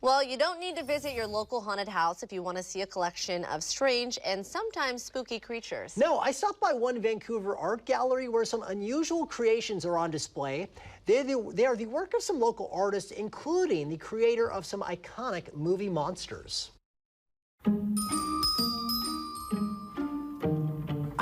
Well, you don't need to visit your local haunted house if you want to see a collection of strange and sometimes spooky creatures. No, I stopped by one Vancouver art gallery where some unusual creations are on display. They are the work of some local artists, including the creator of some iconic movie monsters.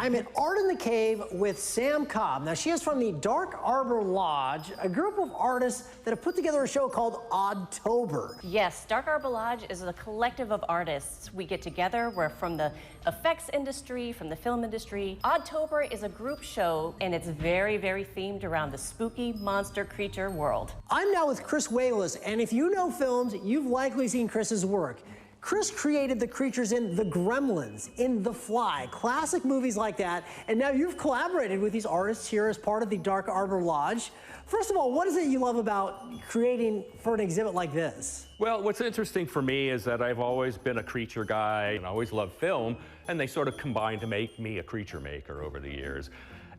I'm at Art in the Cave with Sam Cobb. Now, she is from the Dark Arbor Lodge, a group of artists that have put together a show called Oddtober. Yes, Dark Arbor Lodge is a collective of artists. We get together, we're from the effects industry, from the film industry. Oddtober is a group show, and it's very, very themed around the spooky monster creature world. I'm now with Chris Wayless, and if you know films, you've likely seen Chris's work. Chris created the creatures in The Gremlins, in The Fly, classic movies like that, and now you've collaborated with these artists here as part of the Dark Arbor Lodge. First of all, what is it you love about creating for an exhibit like this? Well, what's interesting for me is that I've always been a creature guy and I always loved film, and they sort of combined to make me a creature maker over the years.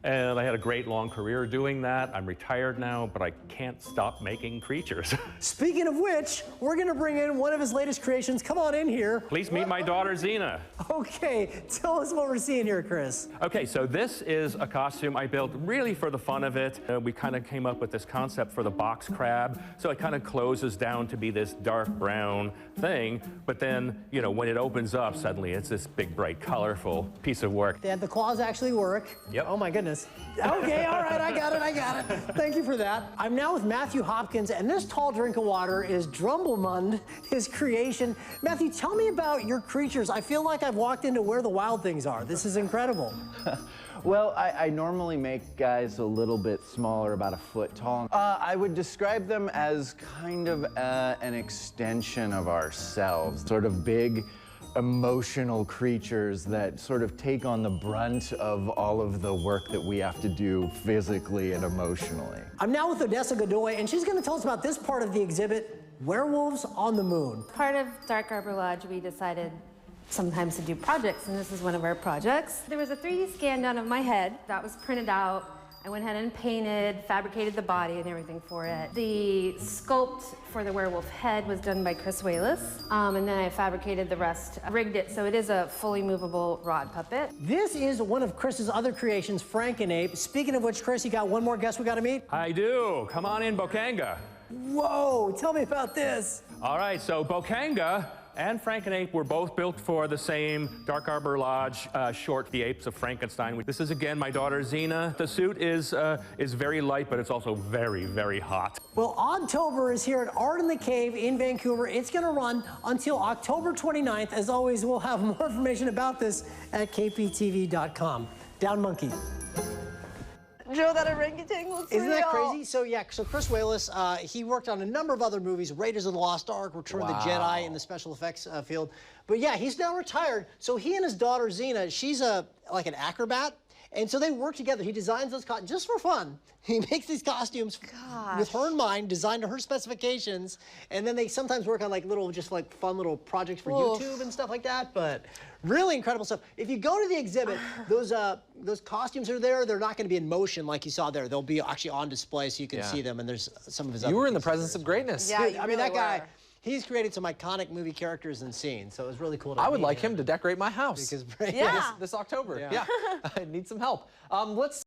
And I had a great long career doing that. I'm retired now, but I can't stop making creatures. Speaking of which, we're gonna bring in one of his latest creations. Come on in here. Please meet my daughter, Zena. Okay, tell us what we're seeing here, Chris. Okay, so this is a costume I built really for the fun of it. We kind of came up with this concept for the box crab. So it kind of closes down to be this dark brown thing, but then, you know, when it opens up, suddenly it's this big, bright, colorful piece of work. The claws actually work. Yep. Oh my goodness. Okay, all right, I got it. Thank you for that. I'm now with Matthew Hopkins, and this tall drink of water is Drumblemund, his creation. Matthew, tell me about your creatures. I feel like I've walked into where the wild things are. This is incredible. Well, I normally make guys a little bit smaller, about a foot tall. I would describe them as kind of an extension of ourselves, sort of big, emotional creatures that sort of take on the brunt of all of the work that we have to do physically and emotionally. I'm now with Odessa Godoy, and she's going to tell us about this part of the exhibit, Werewolves on the Moon. Part of Dark Arbor Lodge, we decided sometimes to do projects, and this is one of our projects. There was a 3D scan done of my head that was printed out. I went ahead and painted, fabricated the body and everything for it. The sculpt for the werewolf head was done by Chris Wayless, and then I fabricated the rest, rigged it so it is a fully movable rod puppet. This is one of Chris's other creations, Frankenape. Speaking of which, Chris, you got one more guest we got to meet? I do. Come on in, Bokanga. Whoa, tell me about this. All right, so Bokanga and Frankenape were both built for the same Dark Arbor Lodge short, The Apes of Frankenstein. This is, again, my daughter, Zena. The suit is very light, but it's also very, very hot. Well, Oddtober is here at Art in the Cave in Vancouver. It's going to run until October 29th. As always, we'll have more information about this at kptv.com. Down monkey. Joe, that orangutan looks Isn't real. that crazy? So Chris Wayless, he worked on a number of other movies, Raiders of the Lost Ark, Return of the Jedi in the special effects field. But yeah, he's now retired. So he and his daughter, Zena, she's like an acrobat. And so they work together. He designs those costumes just for fun. He makes these costumes with her in mind, designed to her specifications. And then they sometimes work on like little, just like fun little projects for YouTube and stuff like that. But really incredible stuff. If you go to the exhibit, those costumes are there. They're not going to be in motion like you saw there. They'll be actually on display so you can see them. And there's some of his other You were in the pieces presence of greatness. Yeah, Dude, I mean, that guy, he's created some iconic movie characters and scenes, so it was really cool to I would meet like him to decorate my house. because this October. Yeah. Yeah. I need some help. Let's